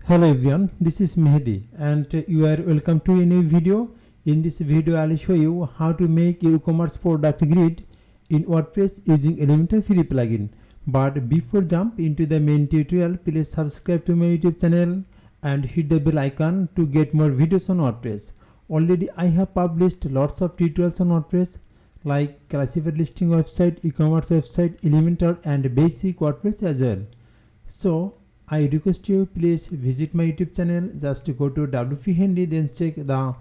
Hello everyone, this is Mehdi and you are welcome to a new video. In this video I will show you how to make a WooCommerce product grid in WordPress using Elementor Free Plugin. But before jump into the main tutorial, please subscribe to my YouTube channel and hit the bell icon to get more videos on WordPress. Already I have published lots of tutorials on WordPress like classified listing website, e-commerce website, Elementor and basic WordPress as well. So I request you please visit my YouTube channel. Just go to WP Handy, then check the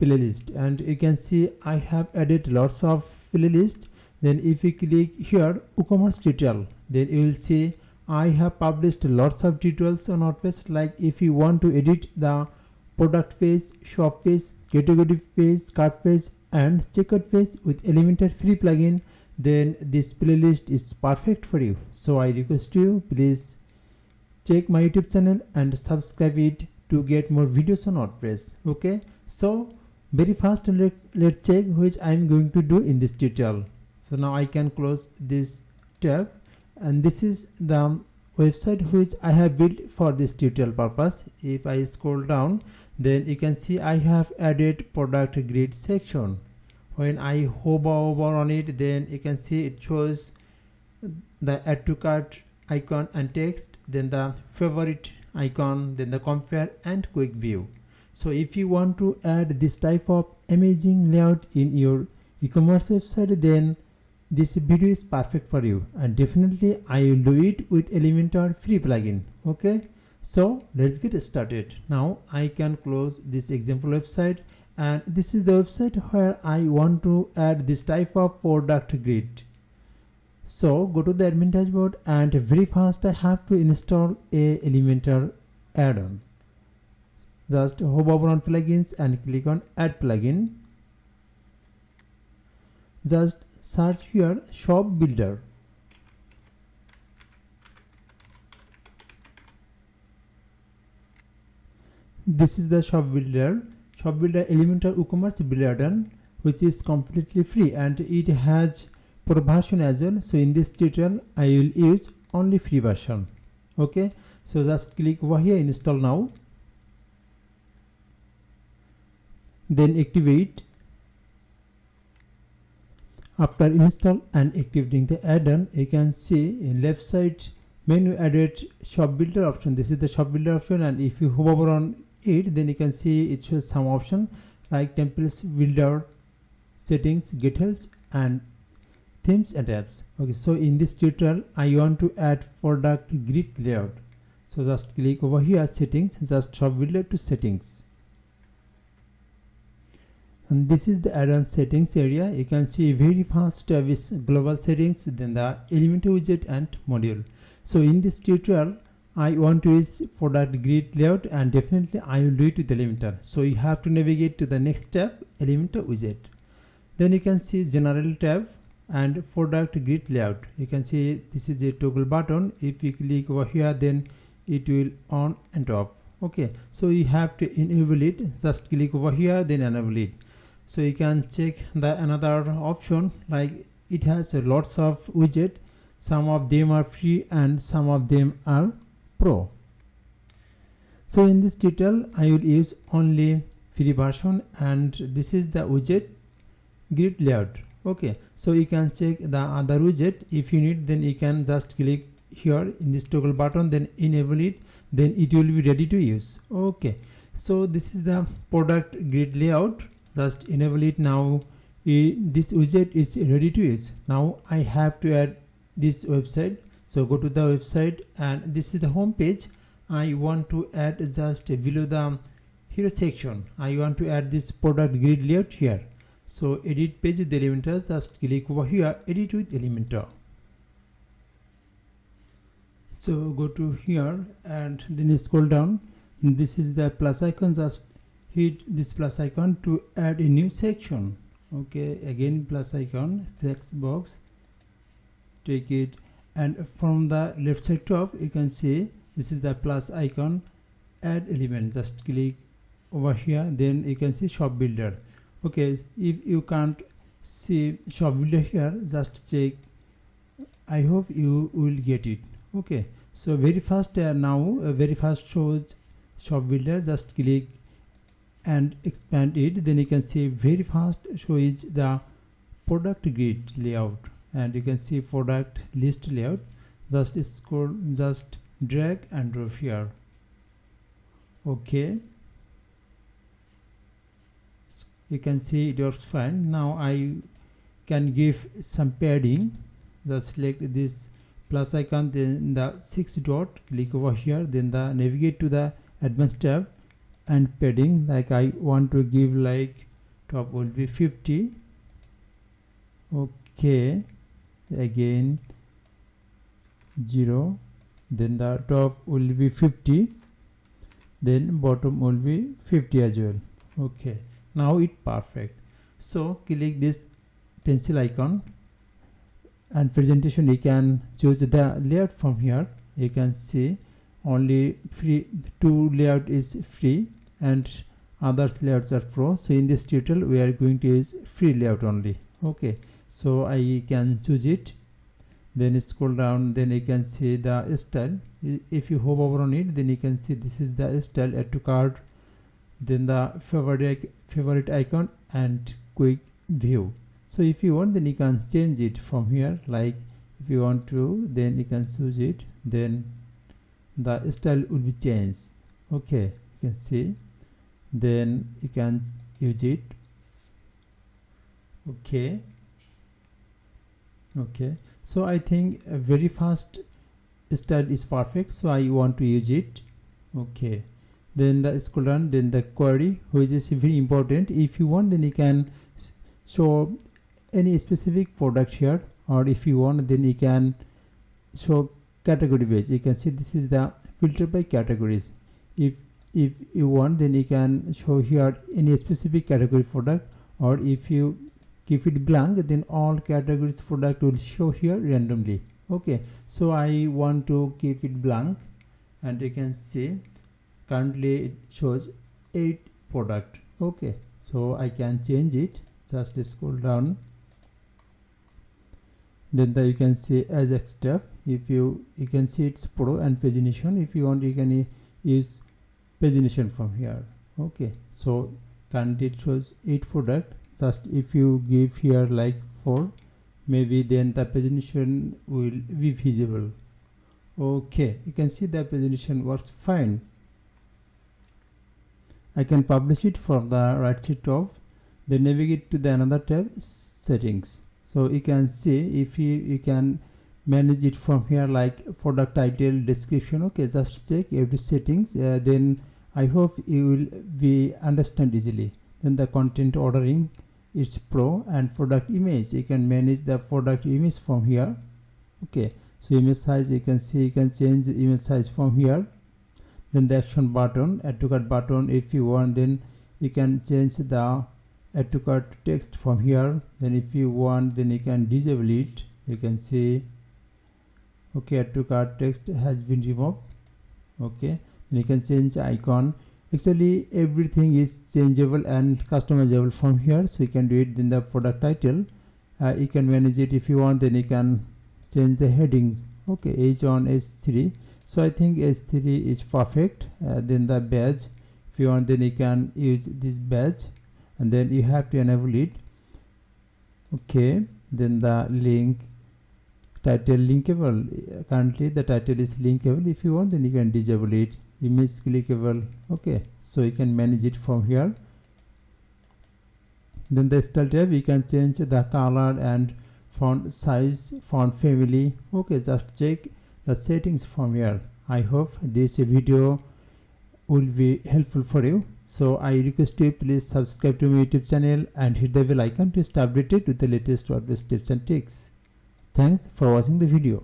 playlist and you can see I have added lots of playlist. Then if you click here WooCommerce tutorial, then you will see I have published lots of tutorials on WordPress. Like if you want to edit the product page, shop page, category page, cart page and checkout page with Elementor Free Plugin, then this playlist is perfect for you. So I request you please check my YouTube channel and subscribe it to get more videos on WordPress. Okay, so very fast let's check which I am going to do in this tutorial. So now I can close this tab and this is the website which I have built for this tutorial purpose. If I scroll down, then you can see I have added product grid section. When I hover over on it, then you can see it shows the add to cart icon and text, then the favorite icon, then the compare and quick view. So if you want to add this type of amazing layout in your e-commerce website, then this video is perfect for you and definitely I will do it with Elementor Free Plugin. Okay, so let's get started. Now I can close this example website and this is the website where I want to add this type of product grid. So go to the admin dashboard and very fast I have to install a Elementor add-on. Just hover over on plugins and click on add plugin. Just search here shop builder. This is the shop builder Elementor WooCommerce builder add-on, which is completely free and it has pro version as well. So in this tutorial I will use only free version. Okay, so just click over here install now, then activate. After install and activating the add-on, you can see in left side menu added shop builder option. This is the shop builder option and if you hover on it, then you can see it shows some option like templates builder, settings, get help and themes and apps. Okay, so in this tutorial I want to add product grid layout. So just click over here settings, just shop builder to settings. And this is the add-on settings area. You can see very fast with global settings, then the Elementor widget and module. So in this tutorial I want to use product grid layout and definitely I will do it with Elementor. So you have to navigate to the next tab, Elementor widget. Then you can see general tab and product grid layout. You can see this is a toggle button. If you click over here, then it will on and off. Okay, so you have to enable it. Just click over here, then enable it. So you can check the another option, like it has lots of widget. Some of them are free and some of them are pro. So in this tutorial I will use only free version and this is the widget grid layout. Okay, so you can check the other widget. If you need, then you can just click here in this toggle button, then enable it, then it will be ready to use. Okay, so this is the product grid layout. Just enable it now. This widget is ready to use. Now I have to add this website. So go to the website and this is the home page. I want to add just below the hero section. I want to add this product grid layout here. So edit page with Elementor, just click over here, edit with Elementor. So go to here and then scroll down. This is the plus icon, just hit this plus icon to add a new section. Okay, again plus icon, text box, take it and from the left side top you can see this is the plus icon, add element. Just click over here, then you can see shop builder. Okay, if you can't see shop builder here, just check. I hope you will get it. Okay, so very fast now very fast shows shop builder, just click and expand it. Then you can see very fast show is the product grid layout, and you can see product list layout. Just scroll, just drag and drop here. Okay, you can see it works fine. Now I can give some padding. Just select this plus icon, then the 6 dot, click over here, then the navigate to the advanced tab and padding. Like I want to give like top will be 50. Okay, again 0, then the top will be 50, then bottom will be 50 as well. Okay, now it perfect. So click this pencil icon and presentation. You can choose the layout from here. You can see only free 2 layout is free and others layouts are pro. So in this tutorial we are going to use free layout only. Okay, so I can choose it, then scroll down, then you can see the style. If you hover over on it, then you can see this is the style, add to cart, then the favorite icon and quick view. So if you want, then you can change it from here. Like if you want to, then you can choose it, then the style will be changed. Okay, you can see, then you can use it. Okay, so I think a very fast style is perfect, so I want to use it. Okay, then the scroll down, then the query, which is very important. If you want, then you can show any specific product here, or if you want, then you can show category based. You can see this is the filter by categories. If you want, then you can show here any specific category product, or if you keep it blank, then all categories product will show here randomly. Okay, so I want to keep it blank, and you can see currently it shows 8 product. Okay, so I can change it. Just scroll down, then you can see as step. If you can see it's pro and pagination. If you want, you can use pagination from here. Okay, so currently it shows 8 product. Just if you give here like 4, maybe then the pagination will be visible. Okay, you can see the pagination works fine. I can publish it from the right side top, then navigate to the another tab, settings. So you can see if you can manage it from here, like product title, description. Okay, just check every settings, then I hope you will be understand easily. Then the content ordering is pro, and product image, you can manage the product image from here. Okay, so image size, you can see you can change the image size from here. Then the action button, add to cart button, if you want, then you can change the add to cart text from here. Then if you want, then you can disable it. You can see, okay, add to cart text has been removed. Okay, then you can change icon. Actually everything is changeable and customizable from here, so you can do it. Then the product title, you can manage it. If you want, then you can change the heading. Okay, H1, H3. So I think H3 is perfect. Then the badge, if you want, then you can use this badge, and then you have to enable it. Okay, then the link, title linkable. Currently the title is linkable. If you want, then you can disable it. Image clickable. Okay, so you can manage it from here. Then the style tab, you can change the color and font size, font family. Okay, just check the settings from here. I hope this video will be helpful for you. So I request you, please subscribe to my YouTube channel and hit the bell icon to stay updated with the latest WordPress tips and tricks. Thanks for watching the video.